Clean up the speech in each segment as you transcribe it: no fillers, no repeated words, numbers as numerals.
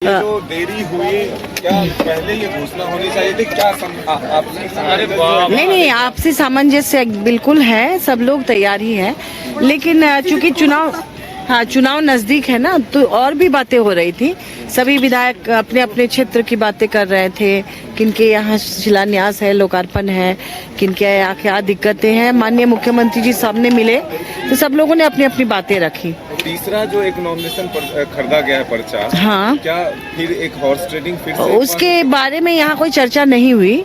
ये जो देरी हुई, क्या पहले ये घोषणा होनी चाहिए थी? क्या आपसे नहीं, आपसी सामंजस्य बिल्कुल है, सब लोग तैयार ही है, लेकिन चूंकि चुनाव नजदीक है ना, तो और भी बातें हो रही थी। सभी विधायक अपने अपने क्षेत्र की बातें कर रहे थे, किनके यहाँ शिलान्यास है, लोकार्पण है, किनके यहाँ क्या दिक्कतें हैं। माननीय मुख्यमंत्री जी सामने मिले तो सब लोगों ने अपनी अपनी बातें रखी। तीसरा जो एक नॉमिनेशन खरीदा गया है पर्चा, हाँ, क्या फिर एक हॉर्स ट्रेडिंग फिर से उसके बारे में यहाँ कोई चर्चा नहीं हुई।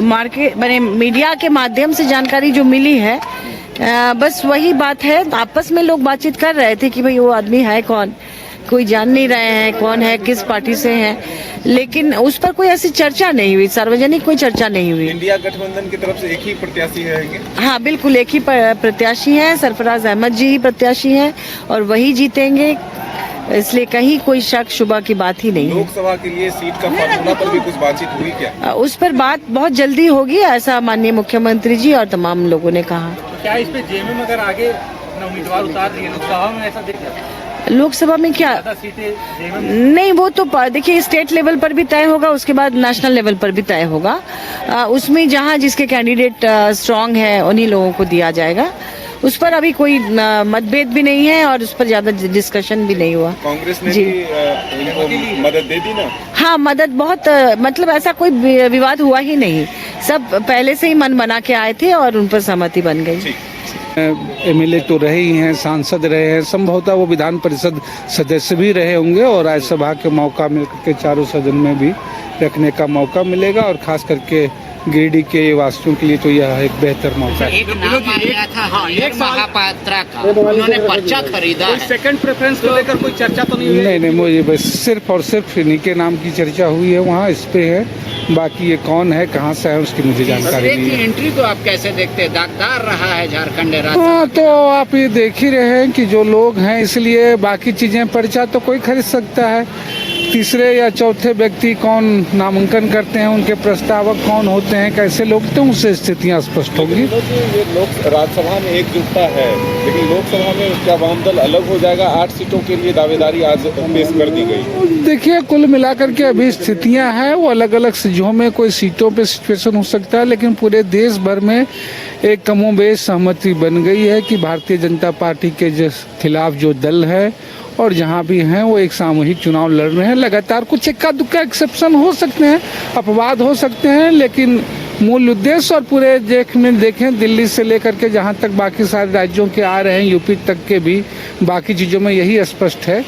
मार्केट मैंने मीडिया के माध्यम से जानकारी जो मिली है, बस वही बात है। आपस में लोग बातचीत कर रहे थे कि भाई वो आदमी है कौन, कोई जान नहीं रहे हैं कौन है, किस पार्टी से है, लेकिन उस पर कोई ऐसी चर्चा नहीं हुई, सार्वजनिक कोई चर्चा नहीं हुई। इंडिया गठबंधन की तरफ से एक ही प्रत्याशी है? हाँ बिल्कुल, एक ही प्रत्याशी है, सरफराज अहमद जी ही प्रत्याशी हैं और वही जीतेंगे, इसलिए कहीं कोई शक शुबा की बात ही नहीं है। लोकसभा के लिए सीट का फॉर्मूला पर भी कुछ बातचीत हुई क्या? उस पर बात बहुत जल्दी होगी, ऐसा माननीय मुख्यमंत्री जी और तमाम लोगों ने कहा। क्या इस पे जेएमएम अगर आगे उम्मीदवार उतार दिए लोकसभा में, ऐसा देखा? लोकसभा में क्या सीटें नहीं, वो तो देखिए स्टेट लेवल पर भी तय होगा, उसके बाद नेशनल लेवल पर भी तय होगा। उसमें जहां जिसके कैंडिडेट स्ट्रांग है उन्हीं लोगों को दिया जाएगा। उस पर अभी कोई मतभेद भी नहीं है और उस पर ज्यादा डिस्कशन भी नहीं हुआ। कांग्रेस ने भी इनको मदद दे दी ना? हाँ, मदद बहुत, मतलब ऐसा कोई विवाद हुआ ही नहीं, सब पहले से ही मन बना के आए थे और उन पर सहमति बन गई। एमएलए तो रहे ही हैं, सांसद रहे हैं, संभवतः वो विधान परिषद सदस्य भी रहे होंगे और राज्यसभा के मौका मिलकर के चारों सदन में भी रखने का मौका मिलेगा और खास करके गिरिडीह के वासियों के लिए तो यह एक बेहतर मौका है। एक नाम आ गया था एक महापात्रा का, उन्होंने पर्चा खरीदा है। सेकंड प्रेफरेंस को लेकर कोई चर्चा तो नहीं हुई? नहीं, मुझे बस सिर्फ और सिर्फ इन्हीं के नाम की चर्चा हुई है वहाँ, इस पे है। बाकी ये कौन है, कहाँ से है, उसकी मुझे जानकारी नहीं है। एंट्री को आप कैसे देखते हैं? दागदार रहा है झारखंड राज्य। हाँ, तो आप ये देख ही रहे हैं कि जो लोग हैं, इसलिए बाकी चीजें पर्चा तो कोई खरीद सकता है। तीसरे या चौथे व्यक्ति कौन नामांकन करते हैं, उनके प्रस्तावक कौन होते हैं, कैसे लोग, तो उससे स्थितियां स्पष्ट होगी। ये लोग राज्यसभा में एकजुटता है, लेकिन लोकसभा में क्या वामदल अलग हो जाएगा? 8 सीटों के लिए दावेदारी आज पेश कर दी गई। देखिए, कुल मिलाकर के अभी स्थितियां हैं वो अलग अलग सीटों में, कोई सीटों पे सिचुएशन हो सकता है, लेकिन पूरे देश भर में एक कमोबेश सहमति बन गई है कि भारतीय जनता पार्टी के खिलाफ जो दल है और जहां भी हैं वो एक सामूहिक चुनाव लड़ रहे हैं। लगातार कुछ इक्का दुक्का एक्सेप्शन हो सकते हैं, अपवाद हो सकते हैं, लेकिन मूल उद्देश्य और पूरे देखें दिल्ली से लेकर के जहां तक बाकी सारे राज्यों के आ रहे हैं, यूपी तक के भी बाकी चीज़ों में यही स्पष्ट है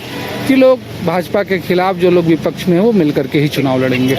कि लोग भाजपा के खिलाफ, जो लोग विपक्ष में हैं, वो मिलकर के ही चुनाव लड़ेंगे।